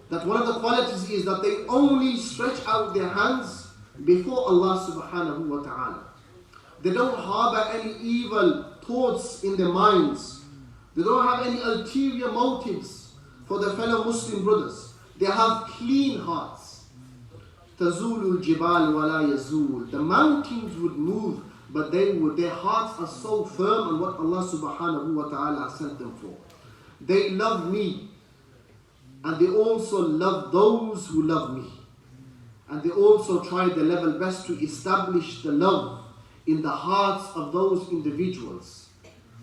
That one of the qualities is that they only stretch out their hands before Allah subhanahu wa ta'ala. They don't harbor any evil thoughts in their minds. They don't have any ulterior motives for their fellow Muslim brothers. They have clean hearts. تَزُولُ الْجِبَالُ وَلَا يَزُولُ. The mountains would move, but their hearts are so firm on what Allah subhanahu wa ta'ala has sent them for. They love me, and they also love those who love me. And they also try their level best to establish the love in the hearts of those individuals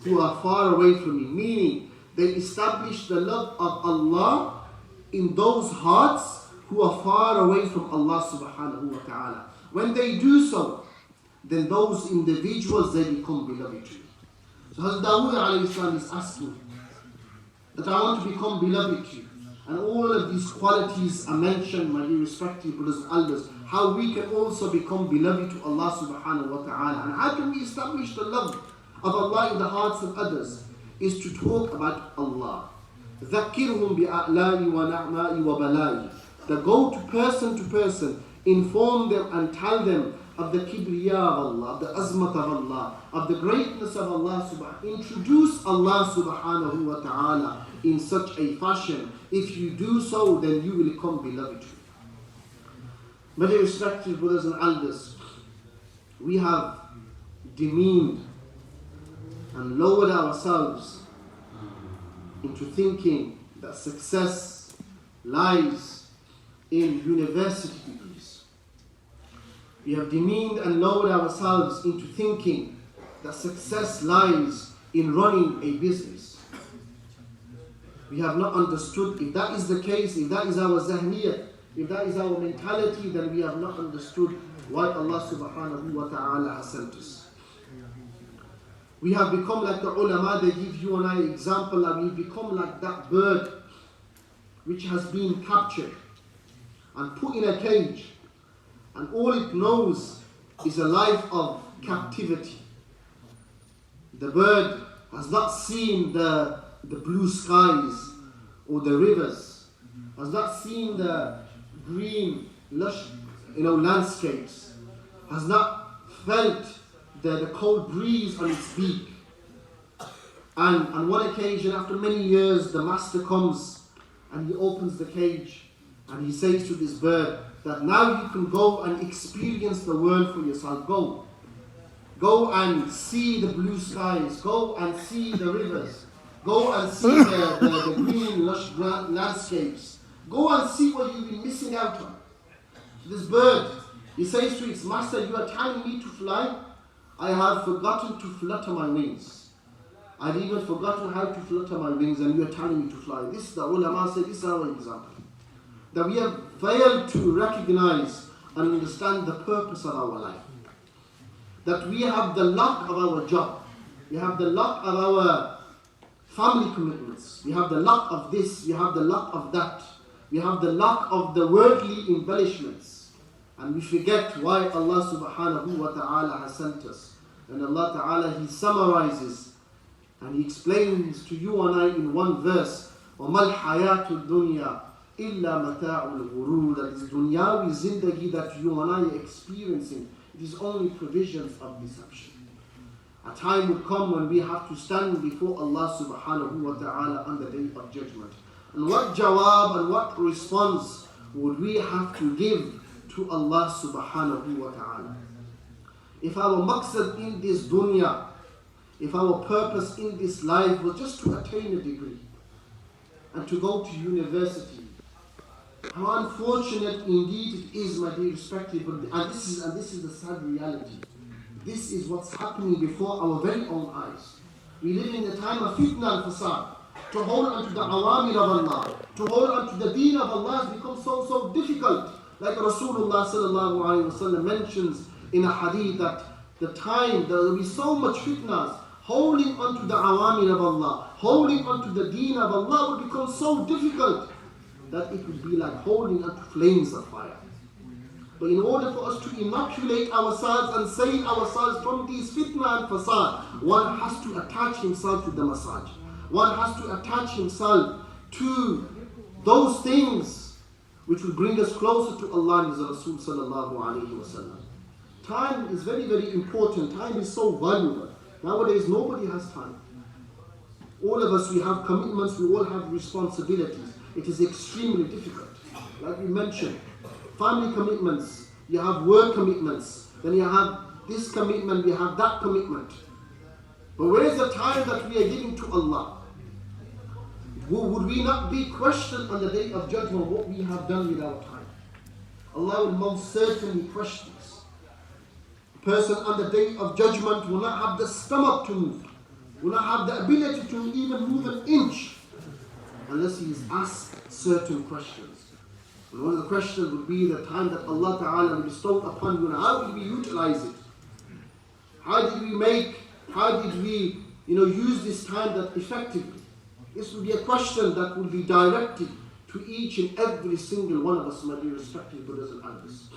who are far away from me. Meaning, they establish the love of Allah in those hearts who are far away from Allah subhanahu wa ta'ala. When they do so, then those individuals, they become beloved to you. So Hazrat Dawood alayhi salam is asking that I want to become beloved to you. And all of these qualities are mentioned, my dear respected brothers and elders, how we can also become beloved to Allah subhanahu wa ta'ala. And how can we establish the love of Allah in the hearts of others? Is to talk about Allah. ذَكِّرْهُمْ بِأَعْلَامِ وَنَعْمَاءِ وَبَلَائِ. That go to person, inform them and tell them of the kibriya of Allah, of the azmat of Allah, of the greatness of Allah subhanahu. Introduce Allah subhanahu wa ta'ala in such a fashion. If you do so, then you will become beloved. My dear respected brothers and elders, we have demeaned and lowered ourselves into thinking that success lies in university degrees. We have demeaned and lowered ourselves into thinking that success lies in running a business. We have not understood, if that is the case, if that is our zahniyat, if that is our mentality, then we have not understood why Allah subhanahu wa ta'ala has sent us. We have become like the ulama, they give you and I an example, that we become like that bird which has been captured and put in a cage, and all it knows is a life of captivity. The bird has not seen the blue skies or the rivers, has not seen the green, lush, landscapes, has not felt the cold breeze on its beak. And on one occasion, after many years, the master comes and he opens the cage and he says to this bird that now you can go and experience the world for yourself. Go and see the blue skies, go and see the rivers, go and see the green, lush landscapes, go and see what you've been missing out on. This bird, he says to its master, you are telling me to fly? I have forgotten to flutter my wings. I've even forgotten how to flutter my wings, and you are telling me to fly. This is the ulama say, this is our example. That we have failed to recognize and understand the purpose of our life. That we have the luck of our job. We have the luck of our family commitments. We have the luck of this. We have the luck of that. We have the luck of the worldly embellishments. And we forget why Allah subhanahu wa ta'ala has sent us. And Allah ta'ala, He summarizes and He explains to you and I in one verse, وَمَا الْحَيَاةُ الدُّنْيَا إِلَّا مَتَاعُ الْغُرُورِ. That is dunyawi zindagi that you and I are experiencing. It is only provisions of deception. A time would come when we have to stand before Allah subhanahu wa ta'ala on the day of judgment. And what jawab and what response would we have to give to Allah subhanahu wa ta'ala? If our maqsad in this dunya, if our purpose in this life was just to attain a degree and to go to university, how unfortunate indeed it is, my dear respected brothers, and this is the sad reality. This is what's happening before our very own eyes. We live in a time of fitna and fasad. To hold on to the awamir of Allah, to hold on to the deen of Allah has become so difficult. Like Rasulullah sallallahu alayhi wa sallam mentions in a hadith that there will be so much fitnas, holding on to the awamir of Allah, holding on to the deen of Allah will become so difficult that it would be like holding on to flames of fire. But in order for us to inoculate ourselves and save ourselves from these fitna and fasad, one has to attach himself to the masajid. One has to attach himself to those things which will bring us closer to Allah and His Rasul sallallahu alayhi wa sallam. Time is very, very important. Time is so valuable. Nowadays, nobody has time. All of us, we have commitments, we all have responsibilities. It is extremely difficult. Like we mentioned, family commitments, you have work commitments, then you have this commitment, you have that commitment. But where is the time that we are giving to Allah? Would we not be questioned on the day of judgment what we have done with our time? Allah will most certainly question us. A person on the day of judgment will not have the stomach to move, will not have the ability to even move an inch unless he is asked certain questions. And one of the questions would be the time that Allah Ta'ala will bestow upon you and how did we utilize it? How did we use this time that effectively? This will be a question that will be directed to each and every single one of us, my dear respected brothers and elders.